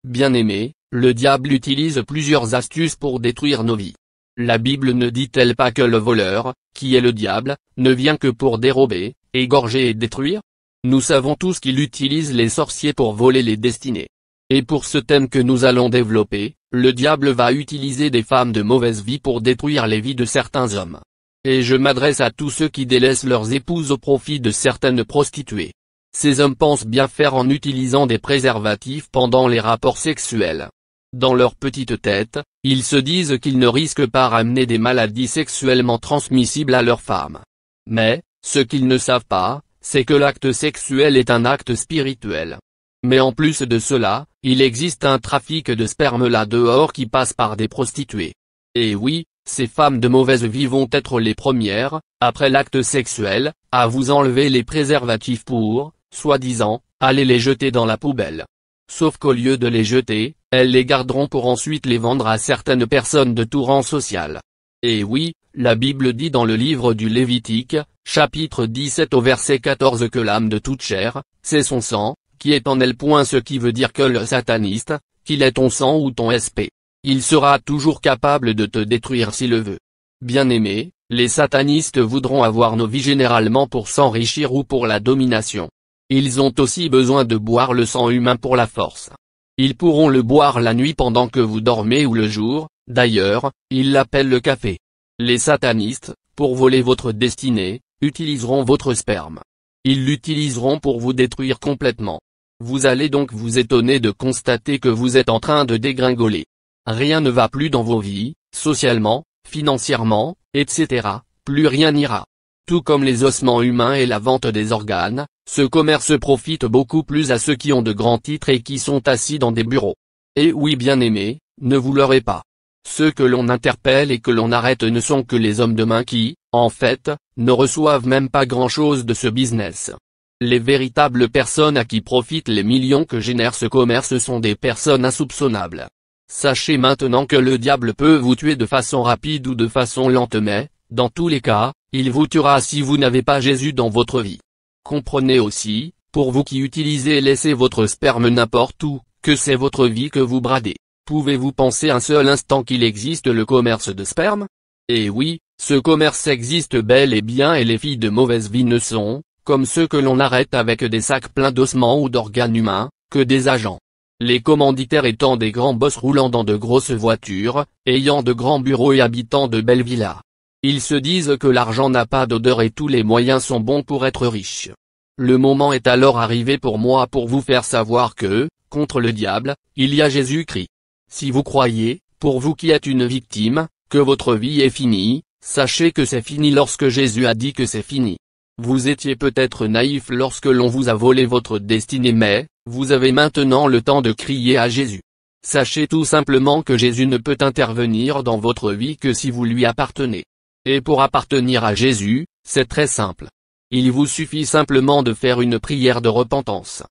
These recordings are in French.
Bien-aimés, le diable utilise plusieurs astuces pour détruire nos vies. La Bible ne dit-elle pas que le voleur, qui est le diable, ne vient que pour dérober, égorger et détruire? Nous savons tous qu'il utilise les sorciers pour voler les destinées. Et pour ce thème que nous allons développer, le diable va utiliser des femmes de mauvaise vie pour détruire les vies de certains hommes. Et je m'adresse à tous ceux qui délaissent leurs épouses au profit de certaines prostituées. Ces hommes pensent bien faire en utilisant des préservatifs pendant les rapports sexuels. Dans leur petite tête, ils se disent qu'ils ne risquent pas ramener des maladies sexuellement transmissibles à leurs femmes. Mais, ce qu'ils ne savent pas, c'est que l'acte sexuel est un acte spirituel. Mais en plus de cela, il existe un trafic de sperme là dehors qui passe par des prostituées. Et oui, ces femmes de mauvaise vie vont être les premières, après l'acte sexuel, à vous enlever les préservatifs pour, soi-disant, aller les jeter dans la poubelle. Sauf qu'au lieu de les jeter, elles les garderont pour ensuite les vendre à certaines personnes de tout rang social. Et oui, la Bible dit dans le livre du Lévitique, chapitre 17 au verset 14 que l'âme de toute chair, c'est son sang, qui est en elle. Ce qui veut dire que le sataniste, qu'il est ton sang ou ton SP, il sera toujours capable de te détruire s'il le veut. Bien-aimés, les satanistes voudront avoir nos vies généralement pour s'enrichir ou pour la domination. Ils ont aussi besoin de boire le sang humain pour la force. Ils pourront le boire la nuit pendant que vous dormez ou le jour, d'ailleurs, ils l'appellent le café. Les satanistes, pour voler votre destinée, utiliseront votre sperme. Ils l'utiliseront pour vous détruire complètement. Vous allez donc vous étonner de constater que vous êtes en train de dégringoler. Rien ne va plus dans vos vies, socialement, financièrement, etc., plus rien n'ira. Tout comme les ossements humains et la vente des organes, ce commerce profite beaucoup plus à ceux qui ont de grands titres et qui sont assis dans des bureaux. Et oui bien-aimés, ne vous leurrez pas. Ceux que l'on interpelle et que l'on arrête ne sont que les hommes de main qui, en fait, ne reçoivent même pas grand-chose de ce business. Les véritables personnes à qui profitent les millions que génère ce commerce sont des personnes insoupçonnables. Sachez maintenant que le diable peut vous tuer de façon rapide ou de façon lente mais, dans tous les cas, il vous tuera si vous n'avez pas Jésus dans votre vie. Comprenez aussi, pour vous qui utilisez et laissez votre sperme n'importe où, que c'est votre vie que vous bradez. Pouvez-vous penser un seul instant qu'il existe le commerce de sperme? Eh oui, ce commerce existe bel et bien et les filles de mauvaise vie ne sont, comme ceux que l'on arrête avec des sacs pleins d'ossements ou d'organes humains, que des agents. Les commanditaires étant des grands boss roulant dans de grosses voitures, ayant de grands bureaux et habitant de belles villas. Ils se disent que l'argent n'a pas d'odeur et tous les moyens sont bons pour être riche. Le moment est alors arrivé pour moi pour vous faire savoir que, contre le diable, il y a Jésus-Christ. Si vous croyez, pour vous qui êtes une victime, que votre vie est finie, sachez que c'est fini lorsque Jésus a dit que c'est fini. Vous étiez peut-être naïf lorsque l'on vous a volé votre destinée mais, vous avez maintenant le temps de crier à Jésus. Sachez tout simplement que Jésus ne peut intervenir dans votre vie que si vous lui appartenez. Et pour appartenir à Jésus, c'est très simple. Il vous suffit simplement de faire une prière de repentance.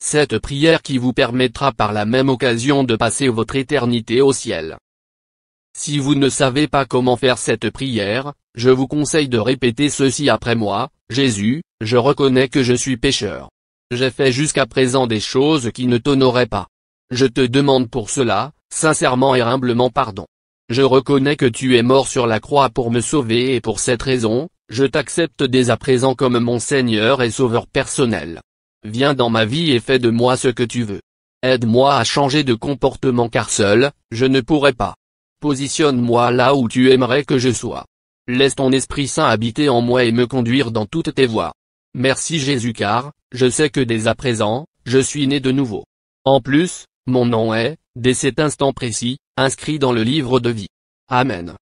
Cette prière qui vous permettra par la même occasion de passer votre éternité au ciel. Si vous ne savez pas comment faire cette prière, je vous conseille de répéter ceci après moi. Jésus, je reconnais que je suis pécheur. J'ai fait jusqu'à présent des choses qui ne t'honoraient pas. Je te demande pour cela, sincèrement et humblement pardon. Je reconnais que tu es mort sur la croix pour me sauver et pour cette raison, je t'accepte dès à présent comme mon Seigneur et Sauveur personnel. Viens dans ma vie et fais de moi ce que tu veux. Aide-moi à changer de comportement car seul, je ne pourrai pas. Positionne-moi là où tu aimerais que je sois. Laisse ton Esprit Saint habiter en moi et me conduire dans toutes tes voies. Merci Jésus car, je sais que dès à présent, je suis né de nouveau. En plus, mon nom est, dès cet instant précis, inscrit dans le livre de vie. Amen.